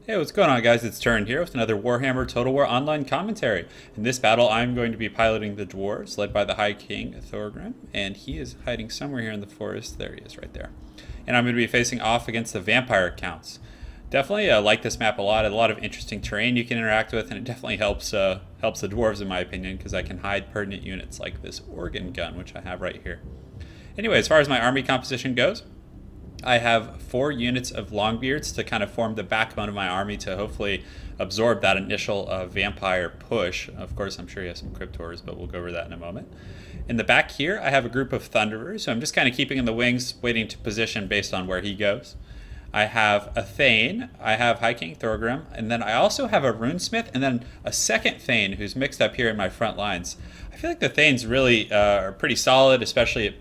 Hey, what's going on, guys? It's Turn here with another Warhammer Total War Online commentary. In this battle, I'm going to be piloting the Dwarves, led by the High King Thorgrim, and he is hiding somewhere here in the forest. There he is, right there. And I'm going to be facing off against the Vampire Counts. Definitely like this map a lot of interesting terrain you can interact with, and it definitely helps the Dwarves, in my opinion, because I can hide pertinent units like this organ gun, which I have right here. Anyway, as far as my army composition goes, I have 4 units of Longbeards to kind of form the backbone of my army to hopefully absorb that initial vampire push. Of course, I'm sure you have some Cryptors, but we'll go over that in a moment. In the back here, I have a group of Thunderers, so I'm just kind of keeping in the wings, waiting to position based on where he goes. I have a Thane, I have High King Thorgrim, and then I also have a Runesmith, and then a second Thane who's mixed up here in my front lines. I feel like the Thanes really are pretty solid, especially at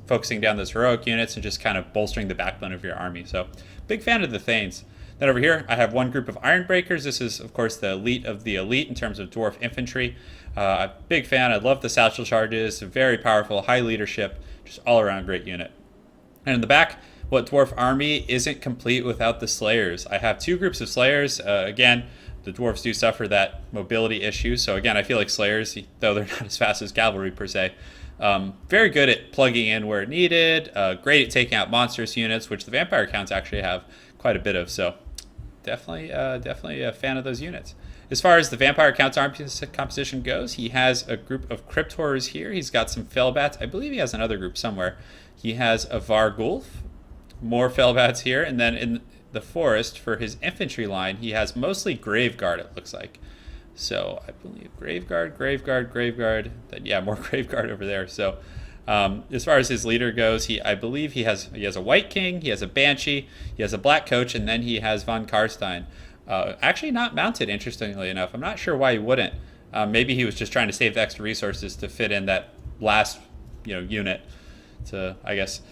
focusing down those heroic units and just kind of bolstering the backbone of your army. So, big fan of the Thanes. Then over here, I have one group of Ironbreakers. This is, of course, the elite of the elite in terms of Dwarf infantry. Big fan. I love the satchel charges. Very powerful, high leadership, just all around great unit. And in the back, what Dwarf army isn't complete without the Slayers? I have 2 groups of Slayers. Again, the Dwarves do suffer that mobility issue. So again, I feel like Slayers, though they're not as fast as Cavalry per se, very good at plugging in where needed, great at taking out monstrous units, which the Vampire Counts actually have quite a bit of. So definitely a fan of those units. As far as the Vampire Count's army composition goes, he has a group of Cryptors here. He's got some Fellbats. I believe he has another group somewhere. He has a Vargulf, more Fellbats here, and then in the forest for his infantry line, he has mostly Graveguard, it looks like. So I believe Graveguard. Then yeah, more Graveguard over there. So as far as his leader goes, I believe he has a Wight King, he has a Banshee, he has a Black Coach, and then he has Von Carstein. Actually not mounted, interestingly enough. I'm not sure why he wouldn't. Maybe he was just trying to save the extra resources to fit in that last unit. To, I guess,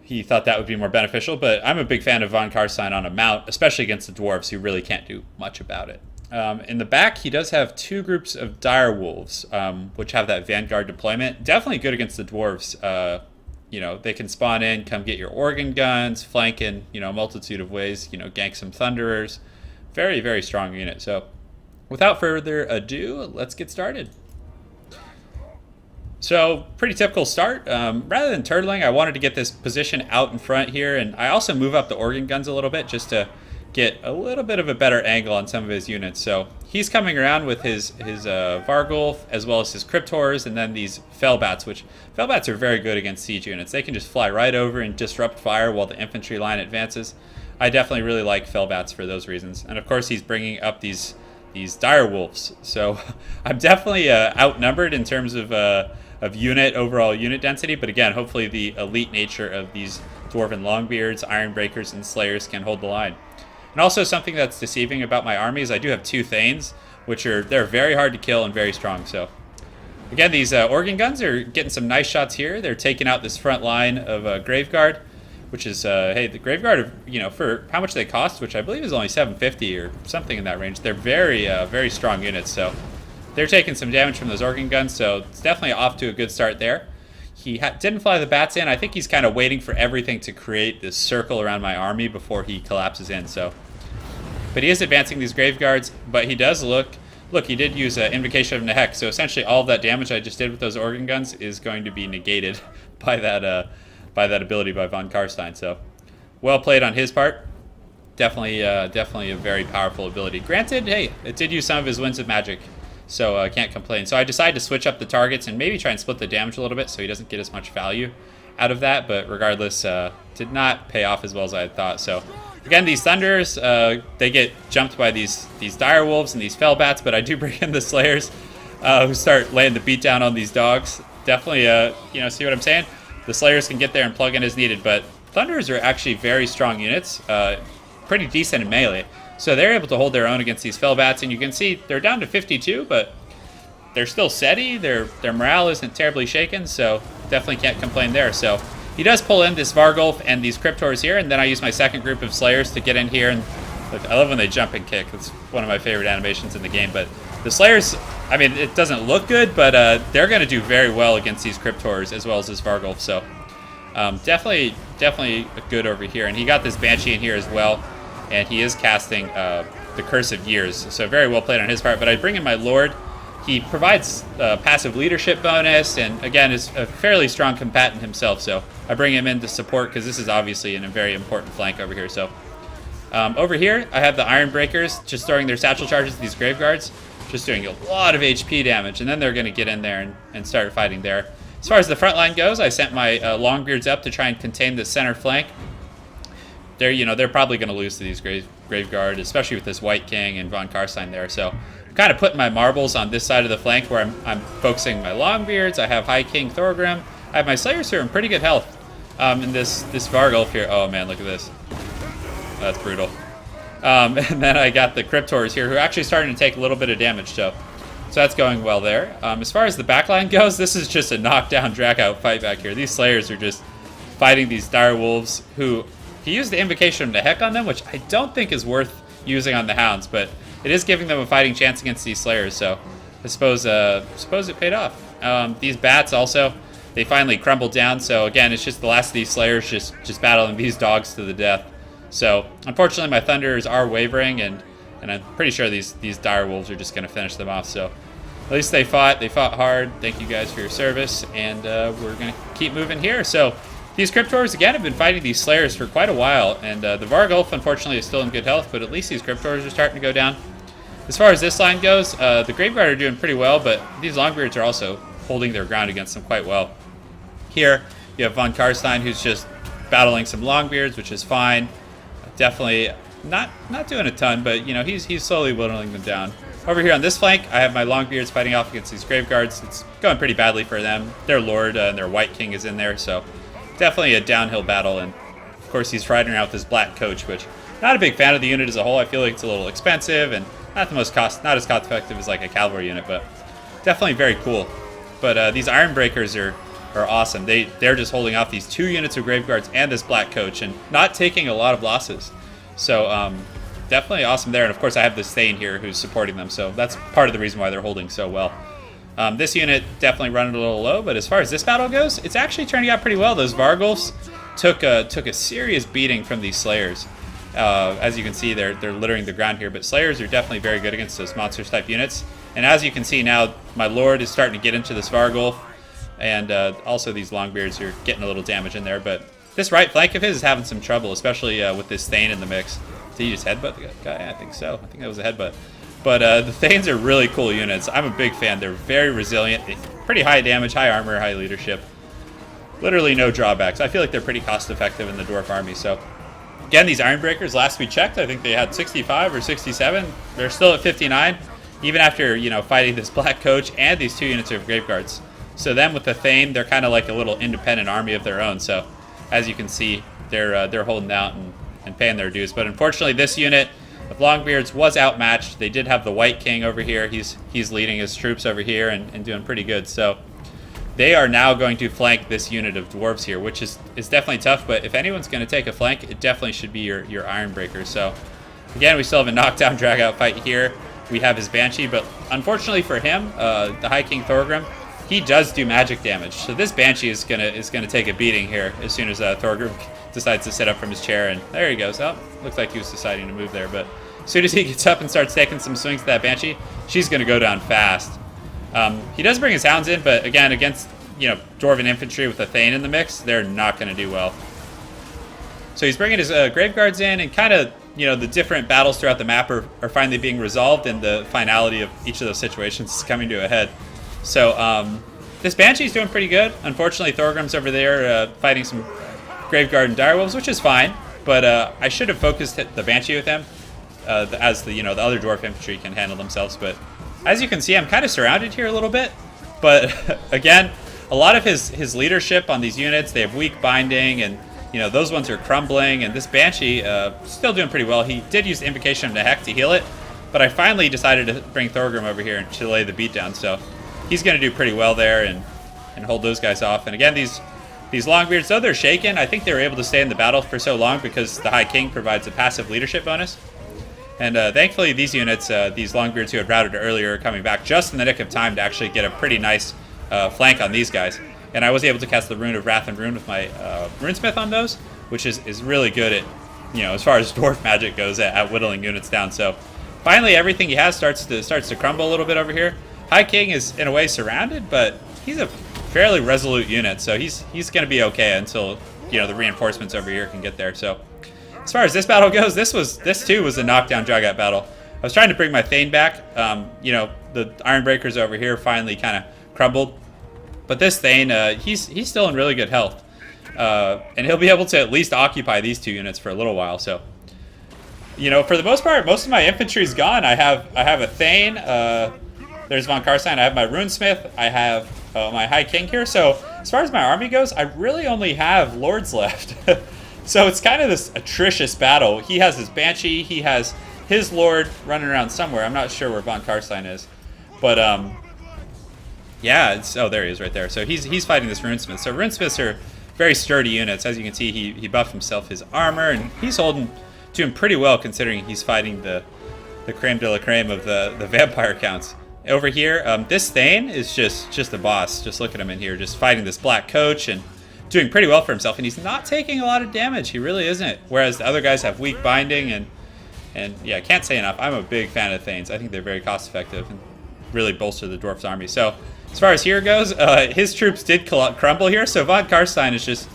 he thought that would be more beneficial, but I'm a big fan of Von Carstein on a mount, especially against the Dwarves, who really can't do much about it. In the back, he does have 2 groups of Direwolves, which have that Vanguard deployment. Definitely good against the Dwarves. They can spawn in, come get your organ guns, flank in, a multitude of ways, gank some Thunderers. Very, very strong unit. So without further ado, let's get started. So, pretty typical start. Rather than turtling, I wanted to get this position out in front here, and I also move up the organ guns a little bit just to get a little bit of a better angle on some of his units. So, he's coming around with his Vargulf, as well as his Cryptors, and then these Fellbats, which Fellbats are very good against siege units. They can just fly right over and disrupt fire while the infantry line advances. I definitely really like Fellbats for those reasons. And of course, he's bringing up these Direwolves. So, I'm definitely outnumbered in terms of overall unit density, but again, hopefully the elite nature of these Dwarven Longbeards, Ironbreakers, and Slayers can hold the line. And also something that's deceiving about my army is I do have 2 Thanes, they're very hard to kill and very strong. So again, these organ guns are getting some nice shots here. They're taking out this front line of Graveguard, which is, hey, the Graveguard, for how much they cost, which I believe is only 750 or something in that range, they're very, very strong units. So they're taking some damage from those organ guns, so it's definitely off to a good start there. He didn't fly the bats in. I think he's kind of waiting for everything to create this circle around my army before he collapses in. But he is advancing these Graveguards, but he does look, he did use an Invocation of Nehek, so essentially all of that damage I just did with those organ guns is going to be negated by that ability by Von Carstein. So well played on his part. Definitely a very powerful ability. Granted, hey, it did use some of his Winds of Magic, so I can't complain. So I decided to switch up the targets and maybe try and split the damage a little bit so he doesn't get as much value out of that. But regardless, did not pay off as well as I had thought. So again, these Thunderers, they get jumped by these Direwolves and these Fellbats, but I do bring in the Slayers who start laying the beat down on these dogs. Definitely, see what I'm saying? The Slayers can get there and plug in as needed, but Thunderers are actually very strong units, pretty decent in melee. So they're able to hold their own against these Fellbats, and you can see they're down to 52, but they're still steady. Their morale isn't terribly shaken, so definitely can't complain there. So he does pull in this Vargulf and these Cryptors here, and then I use my second group of Slayers to get in here. And look, I love when they jump and kick. It's one of my favorite animations in the game. But the Slayers, I mean, it doesn't look good, but they're going to do very well against these Cryptors as well as this Vargulf. So definitely good over here. And he got this Banshee in here as well. and he is casting the Curse of Years. So very well played on his part. But I bring in my Lord. He provides passive leadership bonus, and again is a fairly strong combatant himself. So I bring him in to support because this is obviously in a very important flank over here. So over here I have the Iron Breakers just throwing their satchel charges at these Graveguards, just doing a lot of HP damage, and then they're going to get in there and start fighting there. As far as the front line goes, I sent my Longbeards up to try and contain the center flank. They're probably going to lose to these Graveguard, especially with this Wight King and Von Carstein there. So I'm kind of putting my marbles on this side of the flank where I'm focusing my Longbeards. I have High King Thorgrim. I have my Slayers who are in pretty good health. And this Vargulf here, oh man, look at this. That's brutal. And then I got the Cryptors here who are actually starting to take a little bit of damage, so that's going well there. As far as the backline goes, this is just a knockdown, drag-out fight back here. These Slayers are just fighting these dire wolves who he used the Invocation of the Heck on them, which I don't think is worth using on the Hounds, but it is giving them a fighting chance against these Slayers, so I suppose it paid off. These Bats also, they finally crumbled down, so again, it's just the last of these Slayers just battling these dogs to the death. So unfortunately my Thunders are wavering, and I'm pretty sure these dire wolves are just going to finish them off. So at least they fought hard. Thank you guys for your service, and we're going to keep moving here. So these Cryptors again have been fighting these Slayers for quite a while, and the Vargulf unfortunately is still in good health, but at least these Cryptors are starting to go down. As far as this line goes, the Graveguard are doing pretty well, but these Longbeards are also holding their ground against them quite well. Here you have Von Carstein who's just battling some Longbeards, which is fine. Definitely not doing a ton, but he's slowly whittling them down. Over here on this flank, I have my Longbeards fighting off against these Graveguards. It's going pretty badly for them. Their Lord and their Wight King is in there, so definitely a downhill battle. And of course, he's riding around with this Black Coach, which not a big fan of the unit as a whole. I feel like it's a little expensive and not as cost effective as like a cavalry unit, but definitely very cool. But these Iron Breakers are awesome. They're just holding off these 2 units of Graveguards and this Black Coach and not taking a lot of losses. So definitely awesome there. And of course I have this Thane here who's supporting them, so that's part of the reason why they're holding so well. This unit definitely running a little low, but as far as this battle goes, it's actually turning out pretty well. Those Vargulfs took a serious beating from these Slayers. As you can see, they're littering the ground here, but Slayers are definitely very good against those monsters type units. And as you can see now, my Lord is starting to get into this Vargulf, and also these Longbeards are getting a little damage in there. But this right flank of his is having some trouble, especially with this Thane in the mix. Did he just headbutt the guy? I think so. I think that was a headbutt. But the Thanes are really cool units. I'm a big fan. They're very resilient, pretty high damage, high armor, high leadership. Literally no drawbacks. I feel like they're pretty cost effective in the Dwarf army. So again, these Iron Breakers, last we checked, I think they had 65 or 67. They're still at 59, even after fighting this Black Coach and these 2 units of Graveguards. So then with the Thane, they're kind of like a little independent army of their own. So as you can see, they're holding out and paying their dues. But unfortunately, this unit of Longbeards was outmatched. They did have the Wight King over here. He's leading his troops over here and doing pretty good. So they are now going to flank this unit of Dwarves here, which is definitely tough. But if anyone's going to take a flank, it definitely should be your Iron Breakers. So again, we still have a knockdown, drag-out fight here. We have his Banshee, but unfortunately for him, the High King Thorgrim, he does do magic damage. So this Banshee is gonna take a beating here as soon as Thorgrim decides to sit up from his chair, and there he goes. Oh, looks like he was deciding to move there, but as soon as he gets up and starts taking some swings at that Banshee, she's gonna go down fast. He does bring his Hounds in, but again, against Dwarven infantry with a Thane in the mix, they're not gonna do well. So he's bringing his Graveguards in, and kind of the different battles throughout the map are finally being resolved, and the finality of each of those situations is coming to a head. So this Banshee's doing pretty good. Unfortunately, Thorgrim's over there fighting some Graveguard and Direwolves, which is fine. But I should have focused the Banshee with him, as the other Dwarf infantry can handle themselves. But as you can see, I'm kind of surrounded here a little bit. But again, a lot of his leadership on these units, they have weak binding, and those ones are crumbling. And this Banshee still doing pretty well. He did use the Invocation of the Heck to heal it, but I finally decided to bring Thorgrim over here and to lay the beat down. So he's going to do pretty well there and hold those guys off. And again, these Longbeards, though they're shaken, I think they were able to stay in the battle for so long because the High King provides a passive leadership bonus. And thankfully, these units, these Longbeards who had routed earlier, are coming back just in the nick of time to actually get a pretty nice flank on these guys. And I was able to cast the Rune of Wrath and Rune with my Runesmith on those, which is really good as far as dwarf magic goes at whittling units down. So finally, everything he has starts to crumble a little bit over here. High King is in a way surrounded, but he's a fairly resolute unit, so he's going to be okay until the reinforcements over here can get there. So as far as this battle goes, this too was a knockdown Juggut battle. I was trying to bring my Thane back. The Ironbreakers over here finally kind of crumbled, but this Thane, he's still in really good health, and he'll be able to at least occupy these two units for a little while. So, for the most part, most of my infantry's gone. I have a Thane. There's Von Carstein. I have my Runesmith. I have my High King here. So as far as my army goes, I really only have lords left. So it's kind of this atrocious battle. He has his Banshee. He has his lord running around somewhere. I'm not sure where Von Carstein is, but yeah. Oh, there he is, right there. So he's fighting this Runesmith. So Runesmiths are very sturdy units. As you can see, he buffed himself his armor, and he's holding to him pretty well considering he's fighting the creme de la creme of the vampire counts. Over here, this Thane is just a boss. Just look at him in here, just fighting this black coach and doing pretty well for himself. And he's not taking a lot of damage. He really isn't. Whereas the other guys have weak binding and yeah, I can't say enough. I'm a big fan of Thanes. I think they're very cost effective and really bolster the Dwarf's army. So as far as here goes, his troops did crumble here. So Von Carstein has just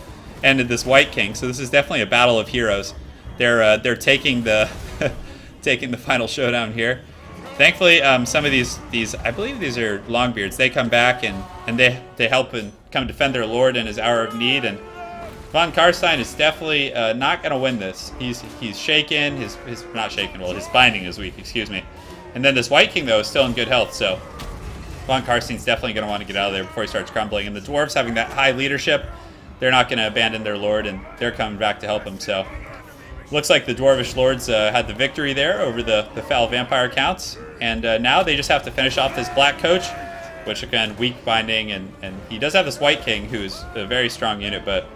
ended this Wight King. So this is definitely a battle of heroes. They're taking the taking the final showdown here. Thankfully, some of these I believe these are Longbeards. They come back and they help and come defend their lord in his hour of need. And Von Carstein is definitely not going to win this. He's shaken. His not shaken. Well, his binding is weak. Excuse me. And then this Wight King though is still in good health. So Von Carstein's definitely going to want to get out of there before he starts crumbling. And the dwarves having that high leadership, they're not going to abandon their lord, and they're coming back to help him. So looks like the dwarvish lords had the victory there over the foul vampire counts. And now they just have to finish off this black coach, which again, weak binding, and he does have this Wight King, who's a very strong unit, but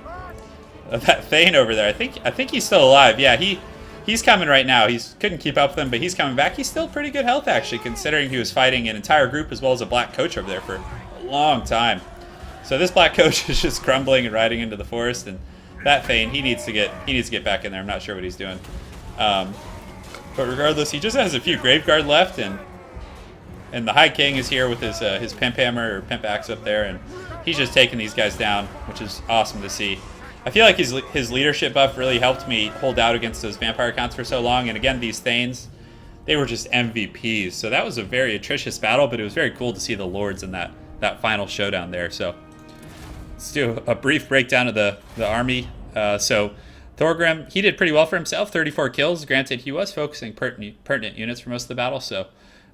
that Thane over there, I think he's still alive. Yeah, he's coming right now. He couldn't keep up with them, but he's coming back. He's still pretty good health, actually, considering he was fighting an entire group as well as a black coach over there for a long time. So this black coach is just crumbling and riding into the forest, and that Thane, he needs to get back in there. I'm not sure what he's doing. But regardless, he just has a few Graveguard left, and the High King is here with his Pimp Hammer or Pimp Axe up there, and he's just taking these guys down, which is awesome to see. I feel like his leadership buff really helped me hold out against those vampire counts for so long, and again, these Thanes, they were just MVPs. So that was a very atrocious battle, but it was very cool to see the lords in that final showdown there. So let's do a brief breakdown of the army. So Thorgrim, he did pretty well for himself, 34 kills. Granted, he was focusing pertinent units for most of the battle, so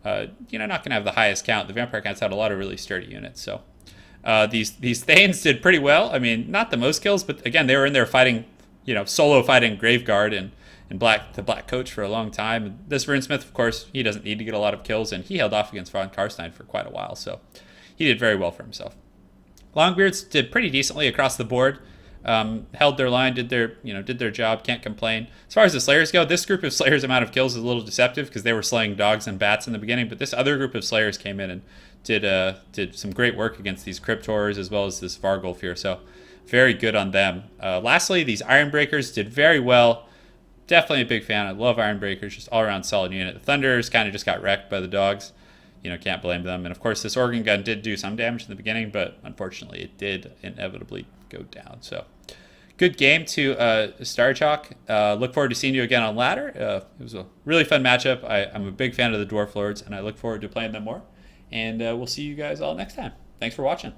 not going to have the highest count. The vampire counts had a lot of really sturdy units. So these Thanes did pretty well. I mean, not the most kills, but again, they were in there fighting, solo fighting Graveguard and the Black Coach for a long time. This Runesmith, of course, he doesn't need to get a lot of kills, and he held off against Von Carstein for quite a while, so he did very well for himself. Longbeards did pretty decently across the board. Held their line, did their job, can't complain. As far as the Slayers go, this group of Slayers' amount of kills is a little deceptive because they were slaying dogs and bats in the beginning, but this other group of Slayers came in and did some great work against these Cryptors as well as this Vargulf here, so very good on them. Lastly, these Ironbreakers did very well. Definitely a big fan. I love Ironbreakers, just all-around solid unit. The Thunderers kind of just got wrecked by the dogs. Can't blame them. And of course, this organ gun did do some damage in the beginning, but unfortunately, it did inevitably go down. So, good game to Starchalk. Look forward to seeing you again on Ladder. It was a really fun matchup. I'm a big fan of the Dwarf Lords, and I look forward to playing them more. And we'll see you guys all next time. Thanks for watching.